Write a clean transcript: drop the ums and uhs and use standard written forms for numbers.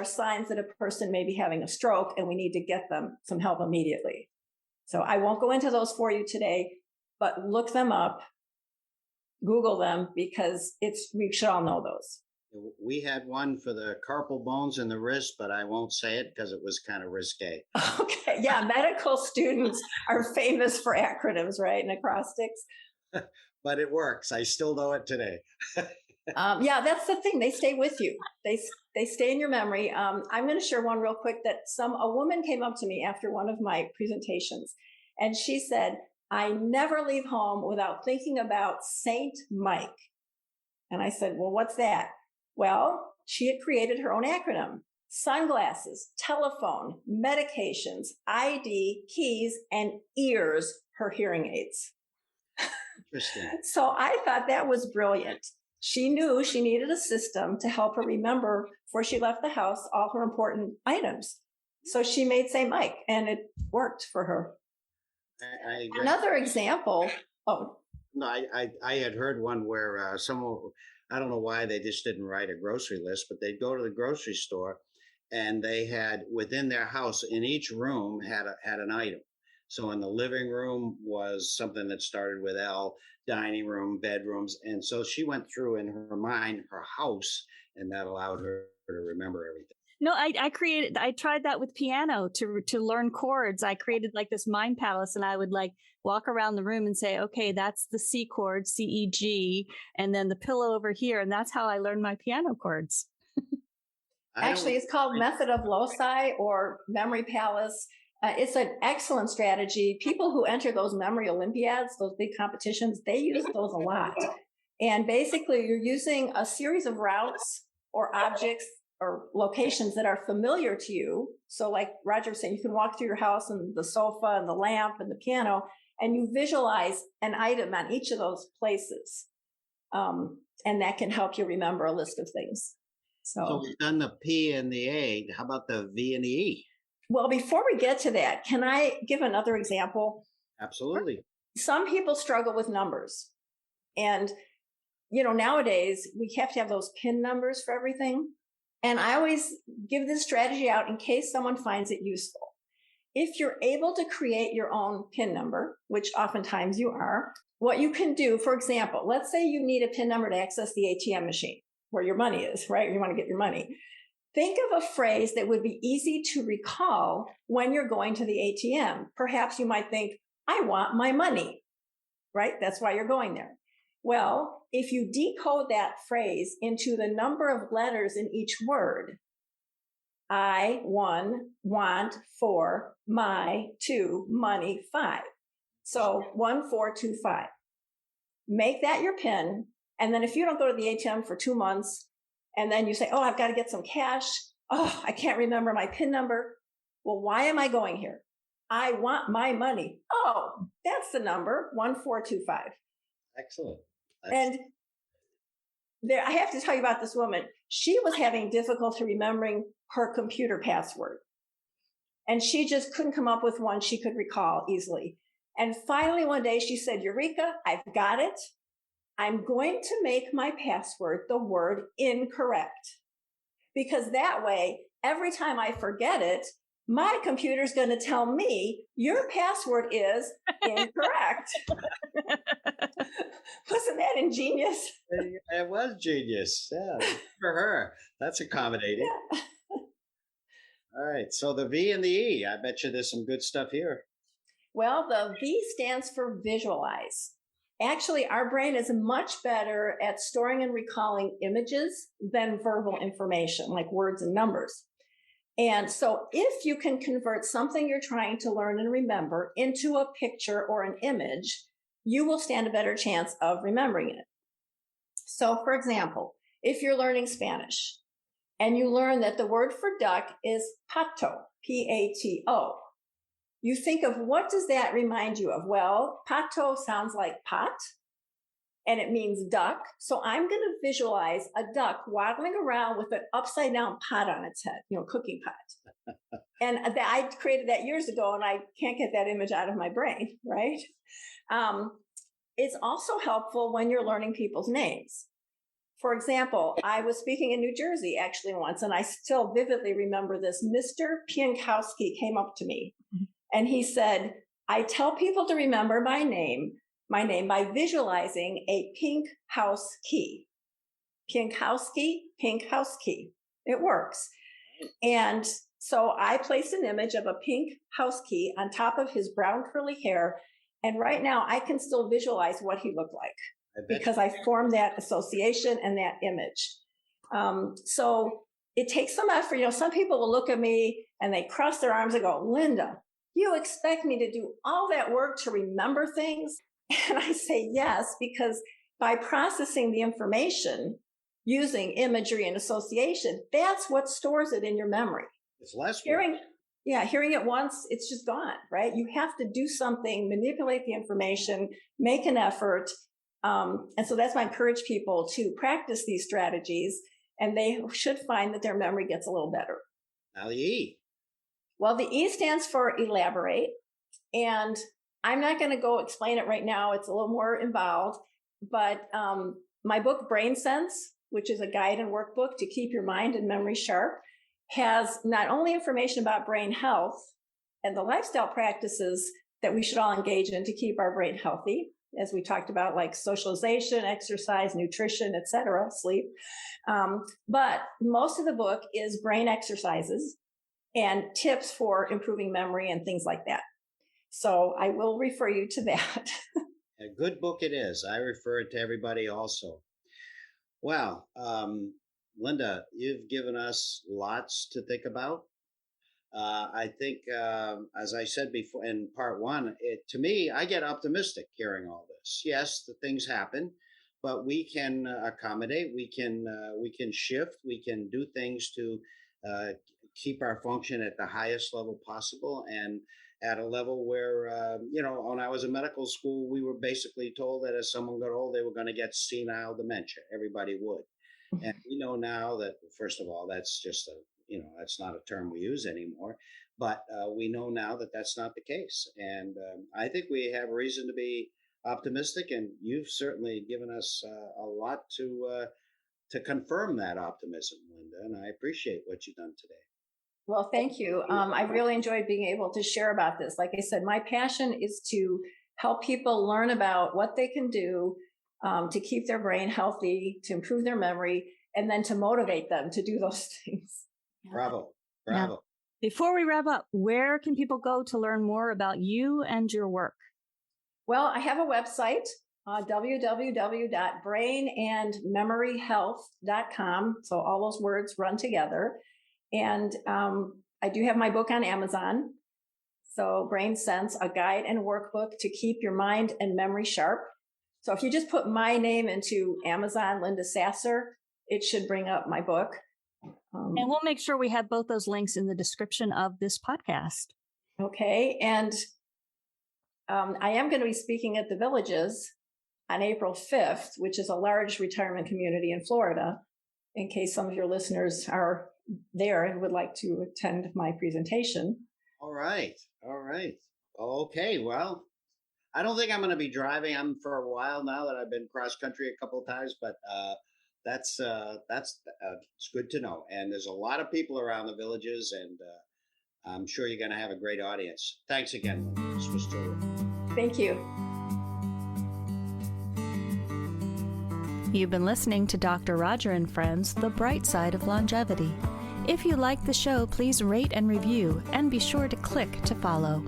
signs that a person may be having a stroke and we need to get them some help immediately. So I won't go into those for you today, but look them up, Google them, because we should all know those. We had one for the carpal bones in the wrist, but I won't say it because it was kind of risque. Okay. Yeah. Medical students are famous for acronyms, right? And acrostics. But it works. I still know it today. Yeah, that's the thing. They stay with you. They stay in your memory. I'm going to share one real quick that a woman came up to me after one of my presentations, and she said, I never leave home without thinking about Saint Mike. And I said, well, what's that? Well, she had created her own acronym: sunglasses, telephone, medications, ID, keys, and ears, her hearing aids. Interesting. So I thought that was brilliant. She knew she needed a system to help her remember before she left the house all her important items. So she made St. Mike, and it worked for her. Another example. Oh, no, I had heard one where someone, I don't know why they just didn't write a grocery list, but they'd go to the grocery store and they had within their house in each room had an item. So in the living room was something that started with L, dining room, bedrooms. And so she went through in her mind, her house, and that allowed her to remember everything. No, I tried that with piano to learn chords. I created like this mind palace, and I would like walk around the room and say, okay, that's the C chord, C, E, G, and then the pillow over here. And that's how I learned my piano chords. Actually, it's called method of loci or memory palace. It's an excellent strategy. People who enter those memory Olympiads, those big competitions, they use those a lot. And basically, you're using a series of routes or objects or locations that are familiar to you. So like Roger was saying, you can walk through your house and the sofa and the lamp and the piano, and you visualize an item on each of those places. And that can help you remember a list of things. So we've done the P and the A. How about the V and the E? Well, before we get to that, can I give another example? Absolutely. Some people struggle with numbers. And, nowadays we have to have those PIN numbers for everything. And I always give this strategy out in case someone finds it useful. If you're able to create your own PIN number, which oftentimes you are, what you can do, for example, let's say you need a PIN number to access the ATM machine where your money is, right? You want to get your money. Think of a phrase that would be easy to recall when you're going to the ATM. Perhaps you might think, I want my money, right? That's why you're going there. Well, if you decode that phrase into the number of letters in each word, I, 1, want, 4, my, 2, money, 5. So 1, 4, 2, 5. Make that your PIN. And then if you don't go to the ATM for 2 months, and then you say, oh, I've got to get some cash. Oh, I can't remember my PIN number. Well, why am I going here? I want my money. Oh, that's the number, 1425. Excellent. And I have to tell you about this woman. She was having difficulty remembering her computer password. And she just couldn't come up with one she could recall easily. And finally, one day she said, Eureka, I've got it. I'm going to make my password the word incorrect. Because that way, every time I forget it, my computer's going to tell me your password is incorrect. Wasn't that ingenious? It was genius. Yeah, for her. That's accommodating. Yeah. All right. So the V and the E, I bet you there's some good stuff here. Well, the V stands for visualize. Actually, our brain is much better at storing and recalling images than verbal information, like words and numbers. And so if you can convert something you're trying to learn and remember into a picture or an image, you will stand a better chance of remembering it. So, for example, if you're learning Spanish and you learn that the word for duck is pato, P-A-T-O, you think of what does that remind you of? Well, pato sounds like pot, and it means duck. So I'm going to visualize a duck waddling around with an upside down pot on its head, cooking pot. And I created that years ago, and I can't get that image out of my brain, right? It's also helpful when you're learning people's names. For example, I was speaking in New Jersey actually once, and I still vividly remember this. Mr. Piankowski came up to me and he said, I tell people to remember my name by visualizing a pink house key. Piankowski, pink house key. It works. And so I placed an image of a pink house key on top of his brown curly hair. And right now I can still visualize what he looked like because I formed that association and that image. So it takes some effort. You know, some people will look at me and they cross their arms and go, Linda, you expect me to do all that work to remember things? And I say yes, because by processing the information using imagery and association, that's what stores it in your memory. It's less hearing it once, it's just gone, right? You have to do something, manipulate the information, make an effort. And so that's why I encourage people to practice these strategies, and they should find that their memory gets a little better. Now the E. Well, the E stands for elaborate. And I'm not going to go explain it right now. It's a little more involved. But my book, Brain Sense, which is a guide and workbook to keep your mind and memory sharp, has not only information about brain health and the lifestyle practices that we should all engage in to keep our brain healthy, as we talked about, like socialization, exercise, nutrition, etc., sleep. But most of the book is brain exercises and tips for improving memory and things like that. So I will refer you to that. A good book it is. I refer it to everybody also. Well, Linda, you've given us lots to think about. I think, as I said before in part one, to me, I get optimistic hearing all this. Yes, the things happen, but we can accommodate. We can shift. We can do things to keep our function at the highest level possible, and at a level where, when I was in medical school, we were basically told that as someone got old, they were going to get senile dementia. Everybody would. And we know now that, first of all, that's just that's not a term we use anymore. But we know now that that's not the case. And I think we have reason to be optimistic. And you've certainly given us a lot to confirm that optimism, Linda. And I appreciate what you've done today. Well, thank you. I really enjoyed being able to share about this. Like I said, my passion is to help people learn about what they can do to keep their brain healthy, to improve their memory, and then to motivate them to do those things. Bravo. Now, before we wrap up, where can people go to learn more about you and your work? Well, I have a website, www.brainandmemoryhealth.com. So all those words run together. And I do have my book on Amazon. So Brain Sense, a guide and workbook to keep your mind and memory sharp. So if you just put my name into Amazon, Linda Sasser, it should bring up my book. And we'll make sure we have both those links in the description of this podcast. Okay. And I am going to be speaking at the Villages on April 5th, which is a large retirement community in Florida, in case some of your listeners are there and would like to attend my presentation. All right. Okay. Well, I don't think I'm going to be driving. I'm for a while now that I've been cross country a couple of times, but that's it's good to know. And there's a lot of people around the Villages, and I'm sure you're going to have a great audience. Thanks again. This was terrific. Thank you. You've been listening to Dr. Roger and Friends, The Bright Side of Longevity. If you like the show, please rate and review, and be sure to click to follow.